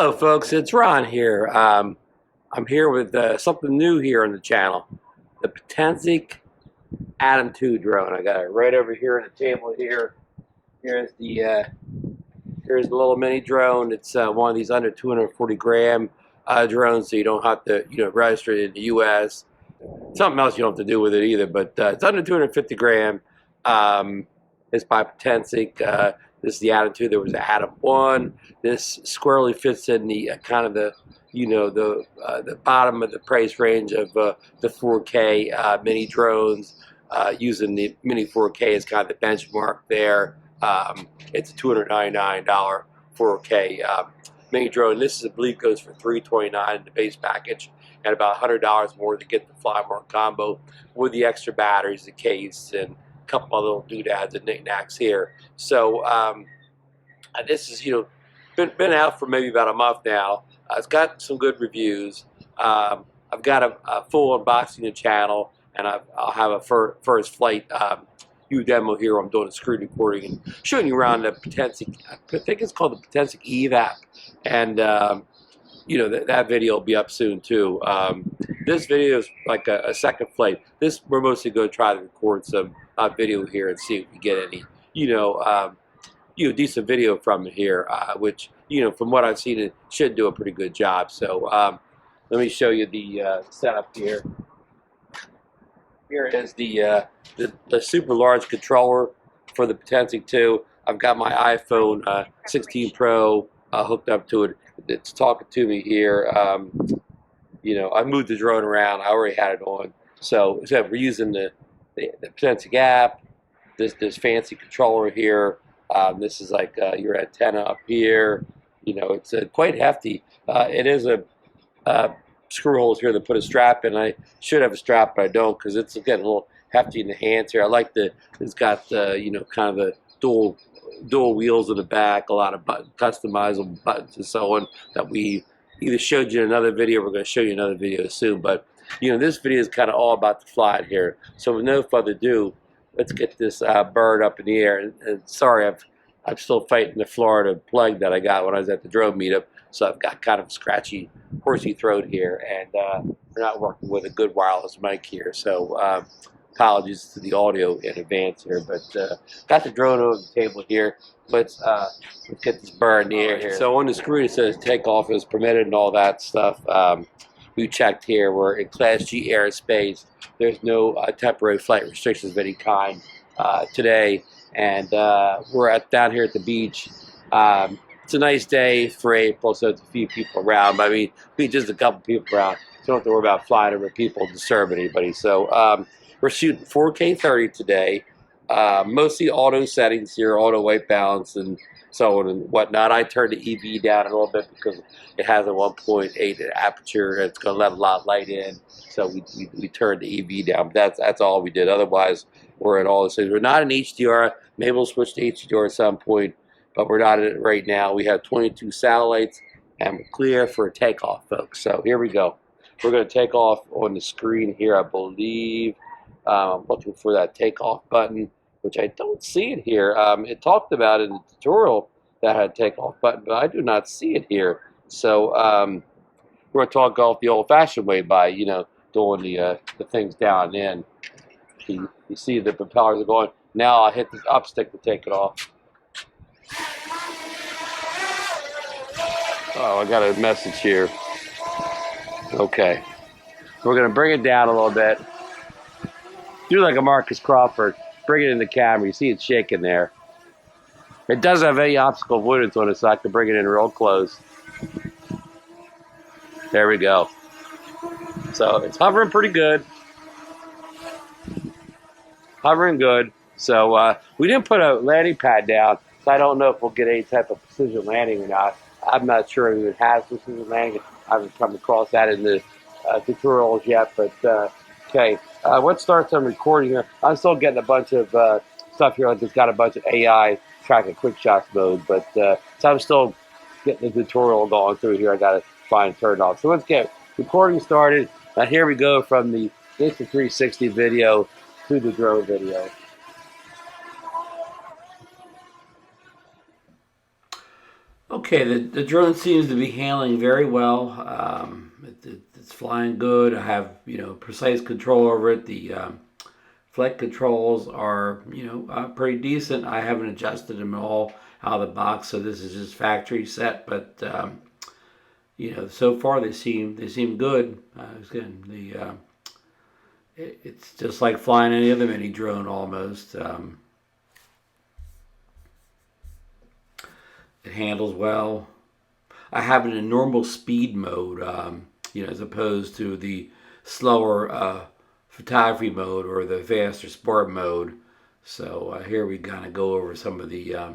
Hello folks, it's Ron here. I'm here with something new here on the channel. The Potensic Atom 2 drone. I got it right over here on the table here. Here's the little mini drone. It's one of these under 240 gram drones, so you don't have to register it in the US. Something else you don't have to do with it either, but it's under 250 gram. It's by Potensic. This is the Atom 2. There was the Atom 1. This squarely fits in the kind of the bottom of the price range of the 4K mini drones. Using the mini 4K as kind of the benchmark there. It's a $299 4K mini drone. This is, I believe, goes for $329 in the base package, and about $100 more to get the Fly More combo with the extra batteries, the case, and couple of little doodads and knickknacks here. So this is been out for maybe about a month now. It's got some good reviews. I've got a full unboxing channel, and I'll have a first flight demo here. I'm doing a screen recording and showing you around the Potensic. I think it's called the Potensic Eve app, and that video will be up soon too. This video is like a second flight. We're mostly going to try to record some video here and see if we get any decent video from it here, which from what I've seen, it should do a pretty good job. So let me show you the setup here. Here is the super large controller for the Potensic 2. I've got my iPhone 16 Pro hooked up to it. It's talking to me here. I moved the drone around. I already had it on. So we're using the Potensic app. This fancy controller here. This is like your antenna up here. It's quite hefty. It is a screw holes here to put a strap in. I should have a strap, but I don't, because it's getting a little hefty in the hands here. I like it's got kind of the dual wheels in the back, a lot of customizable buttons and so on that we either showed you in another video. We're going to show you another video soon, but this video is kind of all about the flight here. So with no further ado, let's get this bird up in the air. And sorry, I'm still fighting the Florida plague that I got when I was at the drone meetup. So I've got kind of a scratchy, horsey throat here, and we're not working with a good wireless mic here. So apologies to the audio in advance here, but got the drone over the table here. Let's get this bird in the air here. So on the screen it says takeoff is permitted and all that stuff. We checked here. We're in Class G airspace. There's no temporary flight restrictions of any kind today, and we're down here at the beach. It's a nice day for April, so it's a few people around. I mean, just a couple people around. So you don't have to worry about flying over people and disturb anybody. So we're shooting 4K 30 today. Mostly auto settings here, auto white balance and so on and whatnot. I turned the EV down a little bit because it has a 1.8 aperture. And it's going to let a lot of light in, so we turned the EV down. But that's all we did. Otherwise, we're at all the things. We're not in HDR. Maybe we'll switch to HDR at some point, but we're not in it right now. We have 22 satellites, and we're clear for a takeoff, folks. So here we go. We're going to take off on the screen here, I believe. I'm looking for that takeoff button, which I don't see it here. It talked about in the tutorial that had a takeoff button, but I do not see it here. So we're going to talk off the old-fashioned way by, doing the things down and in. You see the propellers are going. Now I'll hit the up stick to take it off. Oh, I got a message here. Okay. We're going to bring it down a little bit. Do like a Marcus Crawford. Bring it in the camera. You see it shaking there. It doesn't have any obstacle avoidance on it, so I can bring it in real close. There we go. So it's hovering pretty good. Hovering good. So we didn't put a landing pad down, so I don't know if we'll get any type of precision landing or not. I'm not sure if it has precision landing. I haven't come across that in the tutorials yet, but okay. Let's start some recording here. I'm still getting a bunch of stuff here. It's got a bunch of AI tracking quick shots mode, but so I'm still getting the tutorial going through here. I got to find and turn it off. So let's get recording started. Now here we go from the Insta360 video to the drone video. Okay, the drone seems to be handling very well. It's flying good. I have precise control over it. The flight controls are pretty decent. I haven't adjusted them at all out of the box, so this is just factory set. But so far they seem good. Again, it's just like flying any other mini drone almost. It handles well. I have it in normal speed mode, as opposed to the slower photography mode or the faster sport mode. So here we kind of go over some of the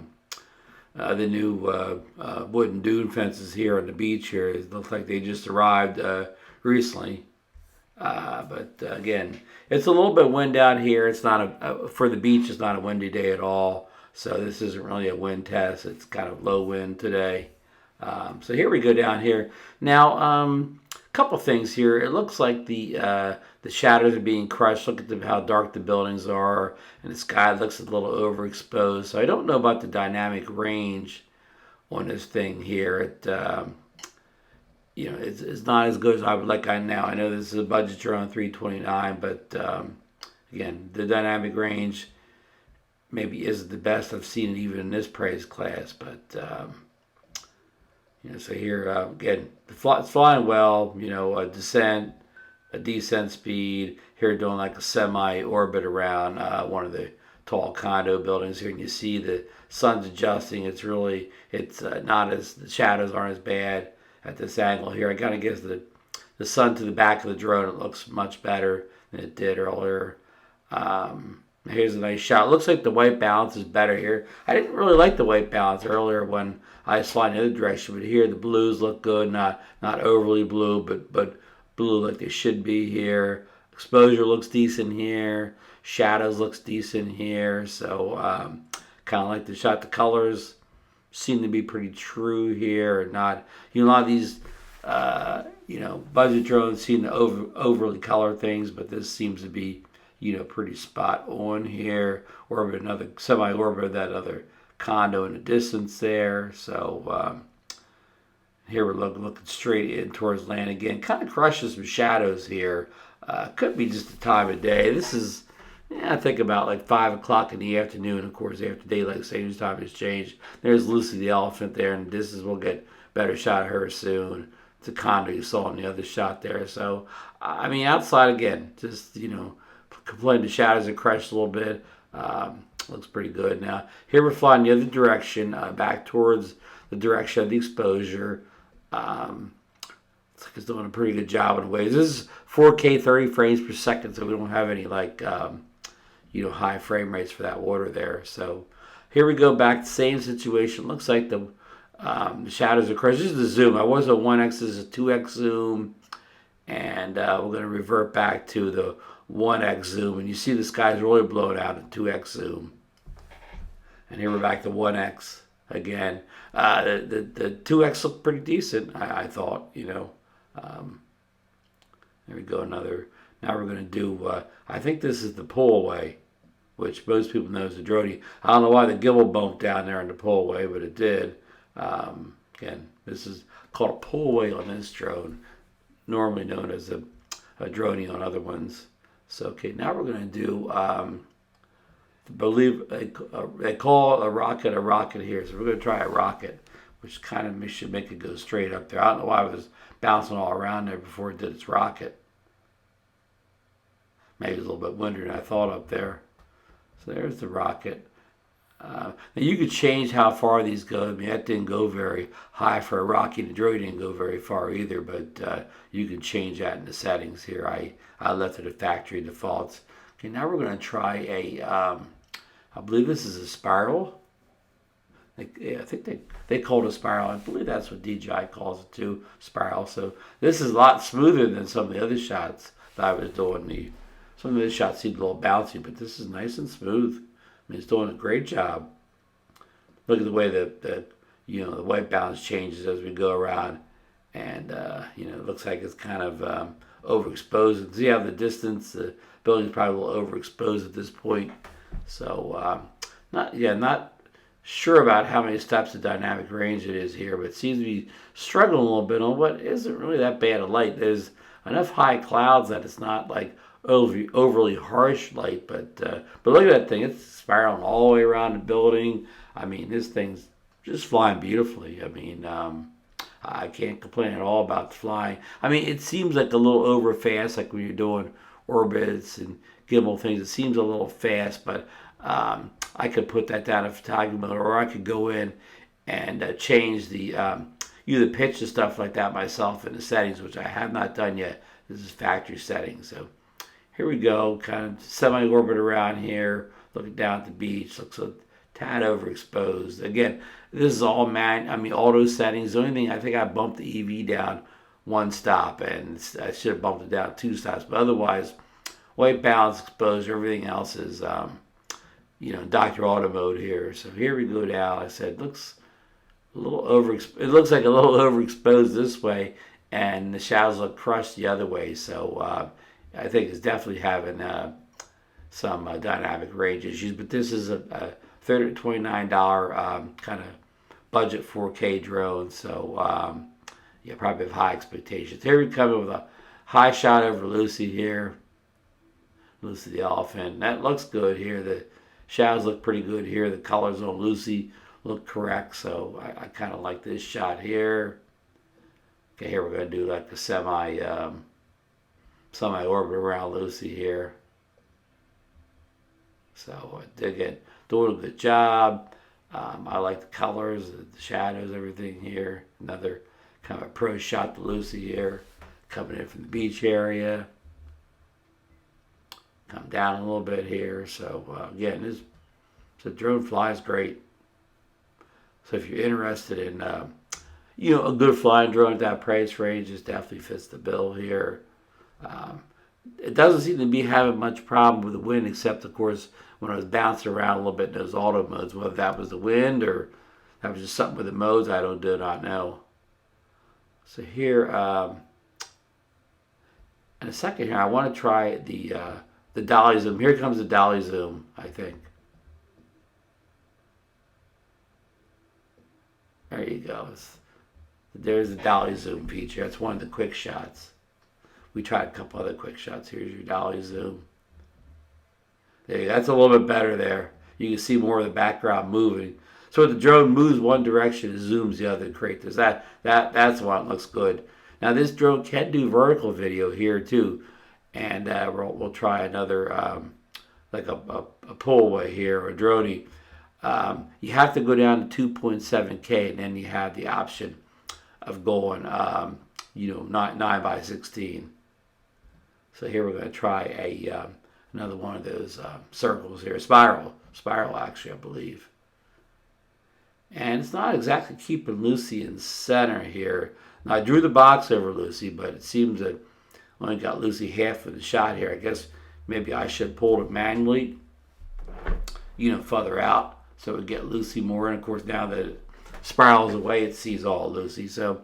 new wooden dune fences here on the beach here. It looks like they just arrived recently. But again, it's a little bit wind out here. It's not for the beach. It's not a windy day at all. So this isn't really a wind test. It's kind of low wind today. So here we go down here. Now, a couple things here. It looks like the shadows are being crushed. Look at how dark the buildings are, and the sky looks a little overexposed. So I don't know about the dynamic range on this thing here. It's not as good as I would like now. I know this is a budget drone 329, but again, the dynamic range maybe isn't the best I've seen it even in this price class. But so here again, it's flying well. A descent, a descent speed. Here doing like a semi-orbit around one of the tall condo buildings here, and you see the sun's adjusting. It's not as, the shadows aren't as bad at this angle here. It kind of gives the sun to the back of the drone. It looks much better than it did earlier. Here's a nice shot. It looks like the white balance is better here. I didn't really like the white balance earlier when I was flying the other direction, but here the blues look good, not overly blue, but blue like they should be here. Exposure looks decent here. Shadows looks decent here. So kind of like the shot. The colors seem to be pretty true here. Not a lot of these budget drones seem to overly color things, but this seems to be pretty spot on here. Orbit, another semi-orbit, that other condo in the distance there. So here we're looking straight in towards land again. Kind of crushes some shadows here. Could be just the time of day. This is, I think about like 5 o'clock in the afternoon. Of course, after daylight savings time has changed. There's Lucy the elephant there, and we'll get better shot of her soon. It's a condo you saw in the other shot there. So, I mean, outside again, just, complain the shadows are crushed a little bit. Looks pretty good. Now, here we're flying the other direction, back towards the direction of the exposure. Looks like it's doing a pretty good job in ways. This is 4K 30 frames per second, so we don't have any high frame rates for that water there. So here we go back, same situation. Looks like the shadows are crushed. This is the zoom. I was a 1x, this is a 2x zoom, and we're going to revert back to the 1x zoom, and you see the sky's really blown out at 2x zoom. And here we're back to 1x again. The 2x looked pretty decent, I thought. There we go, another. Now we're going to do, I think this is the pull away, which most people know is the drone. I don't know why the gimbal bumped down there in the pull away, but it did. Again, this is called a pull away on this drone, normally known as a drone on other ones. So, okay, now we're going to do, I believe they call a rocket here. So we're going to try a rocket, which kind of should make it go straight up there. I don't know why it was bouncing all around there before it did its rocket. Maybe it's a little bit windier than I thought up there. So there's the rocket. Now you could change how far these go. I mean, that didn't go very high for a rocket. The drone didn't go very far either, but you can change that in the settings here. I left it at factory defaults. Okay, now we're going to try I believe this is a spiral. I think they call it a spiral. I believe that's what DJI calls it too, spiral. So this is a lot smoother than some of the other shots that I was doing. Some of the shots seemed a little bouncy, but this is nice and smooth. I mean, it's doing a great job. Look at the way the white balance changes as we go around, and it looks like it's kind of overexposed. See how the distance, the building's probably a little overexposed at this point. So not sure about how many steps of dynamic range it is here, but it seems to be struggling a little bit on what isn't really that bad a light. There's enough high clouds that it's not like overly harsh light, but look at that thing. It's spiraling all the way around the building. I mean, this thing's just flying beautifully. I mean, I can't complain at all about the flying. I mean, it seems like a little over fast, like when you're doing orbits and gimbal things. It seems a little fast, but I could put that down in photography mode, or I could go in and change the either pitch and stuff like that myself in the settings, which I have not done yet. This is factory settings. So here we go, kind of semi-orbit around here, looking down at the beach. Looks a tad overexposed. Again, this is all auto settings. The only thing, I think I bumped the EV down one stop, and I should have bumped it down two stops. But otherwise, white balance, exposure, everything else is, Dr. Auto mode here. So here we go down. Like I said, it looks a little it looks like a little overexposed this way, and the shadows look crushed the other way. So I think it's definitely having some dynamic range issues. But this is a $29 kind of budget 4K drone. So you probably have high expectations. Here we come with a high shot over Lucy here. Lucy the elephant. That looks good here. The shadows look pretty good here. The colors on Lucy look correct. So I kind of like this shot here. Okay, here we're going to do like a semi-orbit around Lucy here. So again, doing a good job. I like the colors, the shadows, everything here. Another kind of a pro shot to Lucy here, coming in from the beach area. Come down a little bit here. So again, the drone flies great. So if you're interested in a good flying drone at that price range, this definitely fits the bill here. It doesn't seem to be having much problem with the wind, except of course when I was bouncing around a little bit in those auto modes. Whether that was the wind or that was just something with the modes, I do not know. So here, in a second here, I want to try the dolly zoom. Here comes the dolly zoom, I think. There you go. There's the dolly zoom feature. That's one of the quick shots. We tried a couple other quick shots. Here's your dolly zoom. There you go. That's a little bit better there. You can see more of the background moving. So if the drone moves one direction, it zooms the other to create this. That's why it looks good. Now this drone can do vertical video here too, and we'll try another like a pull away here or a droney. You have to go down to 2.7K, and then you have the option of going 9x16. So here we're going to try another one of those circles here, spiral actually, I believe. And it's not exactly keeping Lucy in center here. Now I drew the box over Lucy, but it seems that I only got Lucy half of the shot here. I guess maybe I should pull it manually, further out, so it would get Lucy more. And of course, now that it spirals away, it sees all Lucy. So,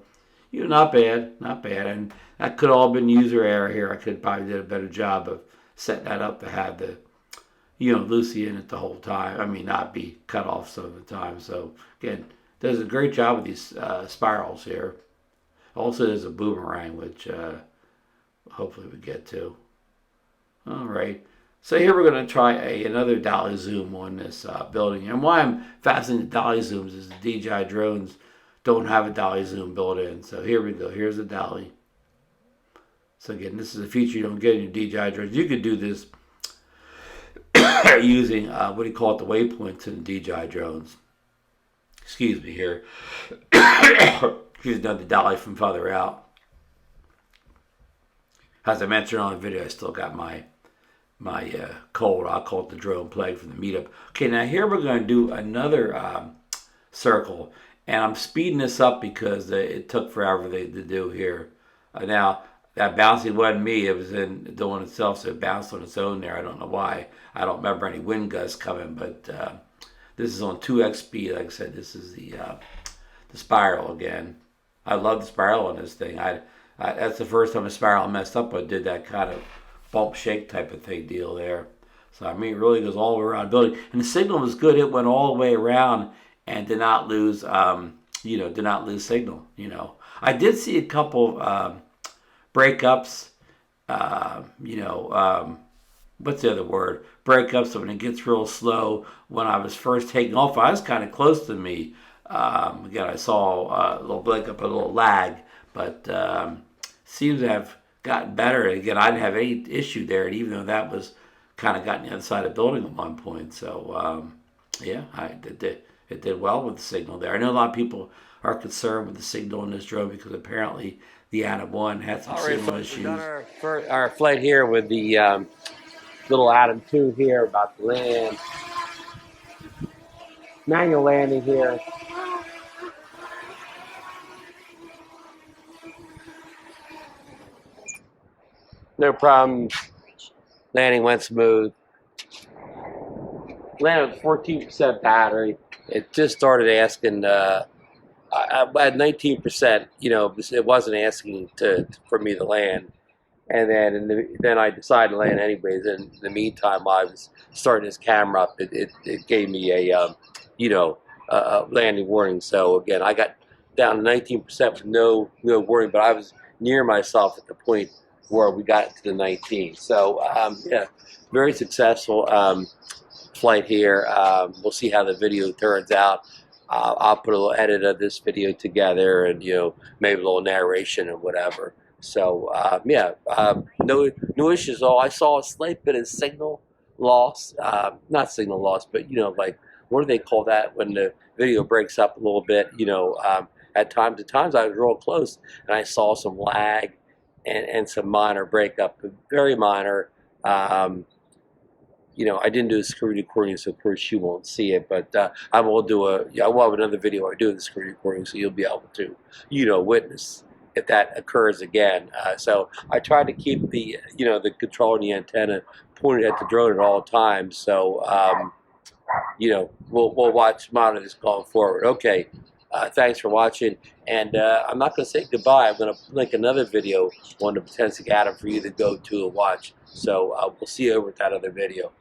not bad. And that could all have been user error here. I could probably did a better job of setting that up to have the, Lucy in it the whole time. I mean, not be cut off some of the time. So again, does a great job with these spirals here. Also, there's a boomerang, which hopefully we get to. All right. So here we're going to try another dolly zoom on this building. And why I'm fascinated with dolly zooms is the DJI drones don't have a dolly zoom built in. So here we go. Here's the dolly. So again, this is a feature you don't get in your DJI drones. You could do this using, the waypoints in the DJI drones. Excuse me here. Here's another dolly from further out. As I mentioned on the video, I still got my cold. I'll call it the drone plague from the meetup. Okay, now here we're going to do another circle. And I'm speeding this up because it took forever to do here. Now, that bouncing wasn't me. It was in doing itself, so it bounced on its own there. I don't know why. I don't remember any wind gusts coming, but this is on 2x speed. Like I said, this is the spiral again. I love the spiral on this thing. That's the first time a spiral messed up. I did that kind of bump shake type of thing deal there. So I mean, it really goes all the way around the building. And the signal was good. It went all the way around and did not lose, did not lose signal. I did see a couple breakups. What's the other word? Breakups when it gets real slow. When I was first taking off, I was kind of close to me. Again, I saw a little breakup, a little lag, but seems to have gotten better. Again, I didn't have any issue there, and even though that was kind of got on the other side of the building at one point. So, yeah, it did well with the signal there. I know a lot of people are concerned with the signal in this drone because apparently the Atom 1 had some signal issues. We've done our flight here with the little Atom 2 here, about to land. Manual landing here. No problem. Landing went smooth. Landed with 14% battery. It just started asking. At 19%, it wasn't asking for me to land, and then I decided to land anyways. And in the meantime, while I was starting this camera up, it gave me a landing warning. So again, I got down to 19% with no warning, but I was near myself at the point where we got to the 19. So yeah, very successful flight here. We'll see how the video turns out. I'll put a little edit of this video together, and maybe a little narration and whatever. So yeah, no issues at all. I saw a slight bit of signal loss, not signal loss, but like, what do they call that when the video breaks up a little bit? At times I was real close, and I saw some lag and some minor breakup, very minor. I didn't do the screen recording, so of course you won't see it, but I will have another video where I do the screen recording, so you'll be able to, witness if that occurs again. So I try to keep the control and the antenna pointed at the drone at all times. So, we'll monitor this going forward. Okay. Thanks for watching, and I'm not going to say goodbye. I'm going to link another video on the Potensic Atom for you to go to and watch. So we'll see you over at that other video.